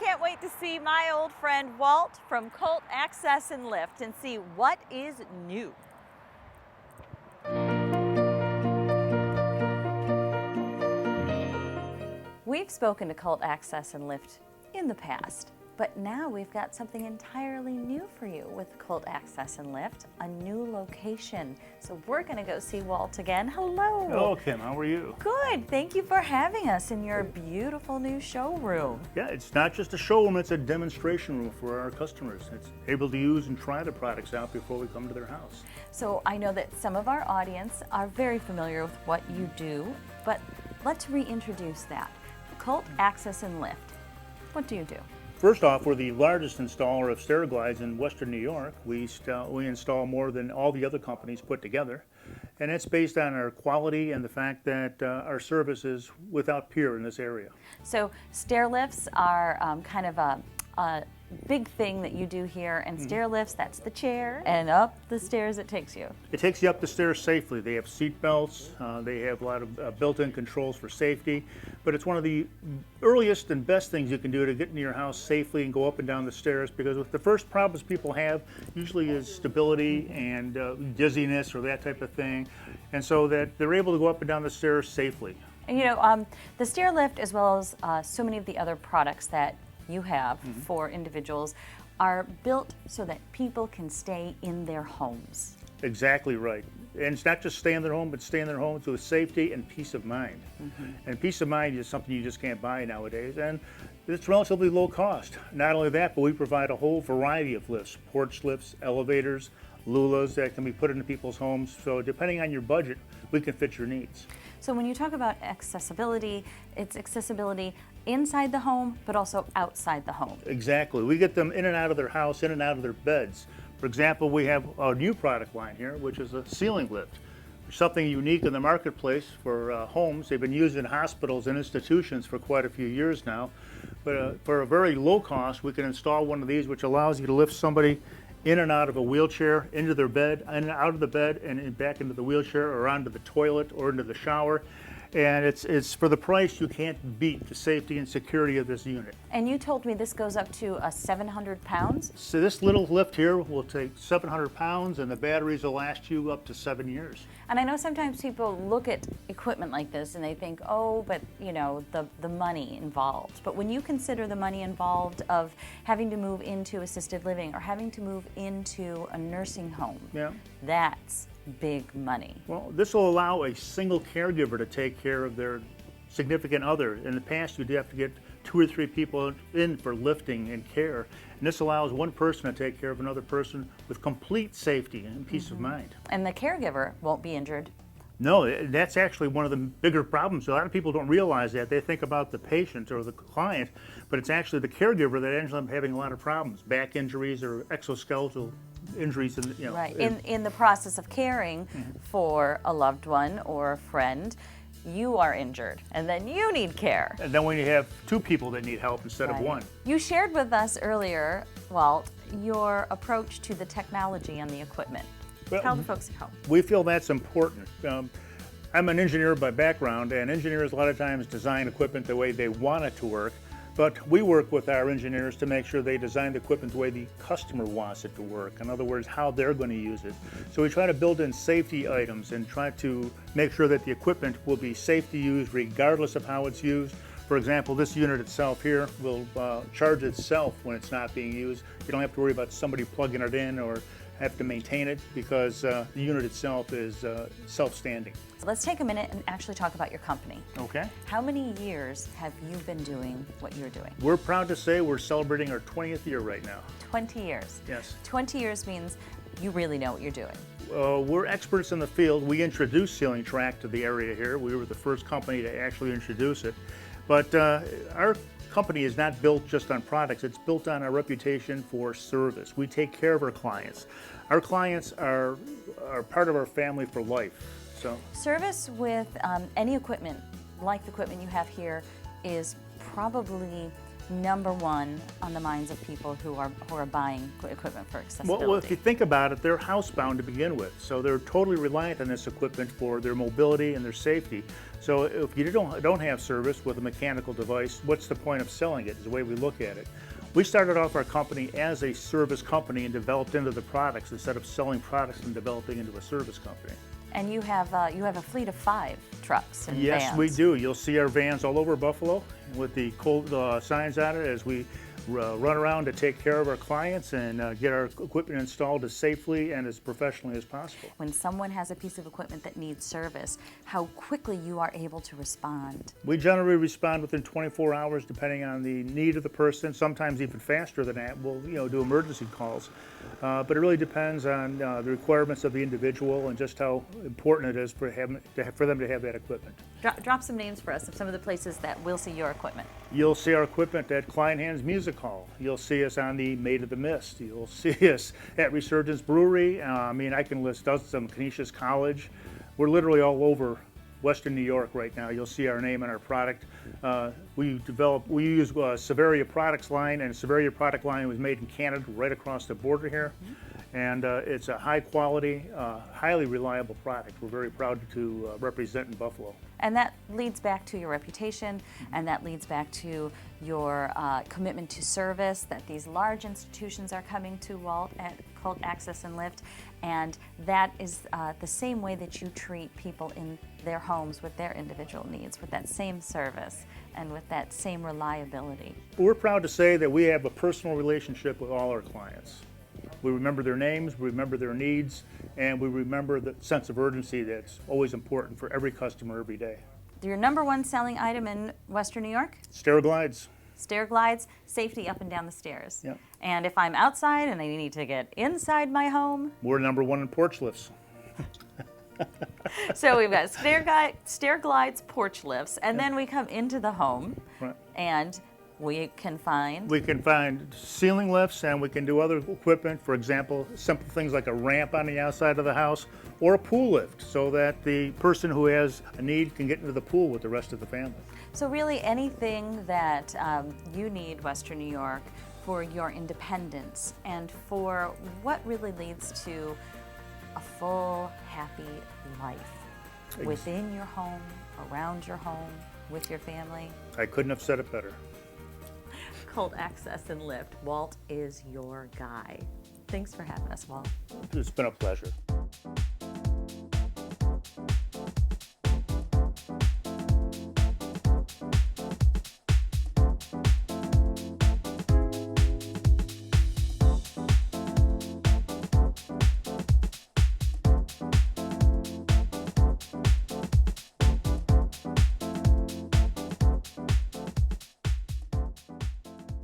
can't wait to see my old friend Walt from Kolt Access and Lift and see what is new. We've spoken to Kolt Access and Lift in the past, but now we've got something entirely new for you with Kolt Access and Lift, a new location. So we're going to go see Walt again. Hello. Hello, Kim. How are you? Good. Thank you for having us in your beautiful new showroom. Yeah, it's not just a showroom, it's a demonstration room for our customers. It's able to use and try the products out before we come to their house. So I know that some of our audience are very familiar with what you do, but let's reintroduce that. Kolt Access and Lift. What do you do? First off, we're the largest installer of stair glides in Western New York. We install more than all the other companies put together. And it's based on our quality and the fact that our service is without peer in this area. So stair lifts are kind of a big thing that you do here, and stair lifts, that's the chair, and up the stairs it takes you. It takes you up the stairs safely. They have seat belts, they have a lot of built-in controls for safety, but it's one of the earliest and best things you can do to get into your house safely and go up and down the stairs, because with the first problems people have usually is stability and dizziness or that type of thing, and so that they're able to go up and down the stairs safely. And you know, the stair lift, as well as so many of the other products that you have for individuals, are built so that people can stay in their homes. Exactly right. And it's not just stay in their home, but stay in their homes with safety and peace of mind. And peace of mind is something you just can't buy nowadays. And it's relatively low cost. Not only that, but we provide a whole variety of lifts, porch lifts, elevators, lulas that can be put into people's homes. So depending on your budget, we can fit your needs. So when you talk about accessibility, it's accessibility inside the home, but also outside the home. Exactly. We get them in and out of their house, in and out of their beds. For example, we have a new product line here, which is a ceiling lift. Something unique in the marketplace for homes. They've been used in hospitals and institutions for quite a few years now. But for a very low cost, we can install one of these, which allows you to lift somebody in and out of a wheelchair, into their bed, in and out of the bed, and back into the wheelchair, or onto the toilet, or into the shower. And it's for the price you can't beat the safety and security of this unit. And you told me this goes up to 700 pounds? So this little lift here will take 700 pounds, and the batteries will last you up to 7 years. And I know sometimes people look at equipment like this and they think, oh, but you know, the money involved. But when you consider the money involved of having to move into assisted living or having to move into a nursing home, that's big money. Well, this will allow a single caregiver to take care of their significant other. In the past, you'd have to get 2 or 3 people in for lifting and care. And this allows one person to take care of another person with complete safety and peace of mind. And the caregiver won't be injured. No, that's actually one of the bigger problems. A lot of people don't realize that. They think about the patient or the client, but it's actually the caregiver that ends up having a lot of problems, back injuries or exoskeletal injuries. Right. In the process of caring for a loved one or a friend, you are injured, and then you need care. And then when you have 2 people that need help instead of 1. You shared with us earlier, Walt, your approach to the technology and the equipment. Well, tell the folks at home. We feel that's important. I'm an engineer by background, and engineers a lot of times design equipment the way they want it to work, but we work with our engineers to make sure they design the equipment the way the customer wants it to work. In other words, how they're going to use it. So we try to build in safety items and try to make sure that the equipment will be safe to use regardless of how it's used. For example, this unit itself here will charge itself when it's not being used. You don't have to worry about somebody plugging it in or have to maintain it, because the unit itself is self-standing. So let's take a minute and actually talk about your company. Okay. How many years have you been doing what you're doing? We're proud to say we're celebrating our 20th year right now. 20 years. Yes. 20 years means you really know what you're doing. We're experts in the field. We introduced Ceiling Track to the area here. We were the first company to actually introduce it. But our company is not built just on products. It's built on our reputation for service. We take care of our clients. Our clients are part of our family for life. So service with any equipment, like the equipment you have here, is probably number one on the minds of people who are buying equipment for accessibility? Well, if you think about it, they're housebound to begin with, so they're totally reliant on this equipment for their mobility and their safety. So if you don't have service with a mechanical device, what's the point of selling it, is the way we look at it. We started off our company as a service company and developed into the products instead of selling products and developing into a service company. And you have a fleet of 5 trucks and vans. Yes, we do. You'll see our vans all over Buffalo with the Kolt signs on it as we run around to take care of our clients and get our equipment installed as safely and as professionally as possible. When someone has a piece of equipment that needs service, how quickly you are able to respond. We generally respond within 24 hours depending on the need of the person, sometimes even faster than that. We'll do emergency calls. But it really depends on the requirements of the individual and just how important it is for them to have that equipment. Drop some names for us of some of the places that will see your equipment. You'll see our equipment at Kleinhand's Music Hall. You'll see us on the Maid of the Mist. You'll see us at Resurgence Brewery. I can list dozens of them, Canisius College. We're literally all over Western New York right now. You'll see our name and our product. We use Severia products line, and Severia product line was made in Canada right across the border here. And it's a high quality, highly reliable product. We're very proud to represent in Buffalo. And that leads back to your reputation, and that leads back to your commitment to service, that these large institutions are coming to Walt at Kolt Access and Lift, and that is the same way that you treat people in their homes with their individual needs, with that same service and with that same reliability. We're proud to say that we have a personal relationship with all our clients. We remember their names, we remember their needs, and we remember the sense of urgency that's always important for every customer every day. Your number one selling item in Western New York? Stair glides. Stair glides, safety up and down the stairs. Yep. And if I'm outside and I need to get inside my home? We're number one in porch lifts. So we've got stair glides, porch lifts, and then we come into the home, Right. and we can find ceiling lifts, and we can do other equipment. For example, simple things like a ramp on the outside of the house or a pool lift so that the person who has a need can get into the pool with the rest of the family. So really anything that you need, Western New York, for your independence and for what really leads to a full, happy life within your home, around your home, with your family. I couldn't have said it better. Kolt Access and Lift. Walt is your guy. Thanks for having us, Walt. It's been a pleasure.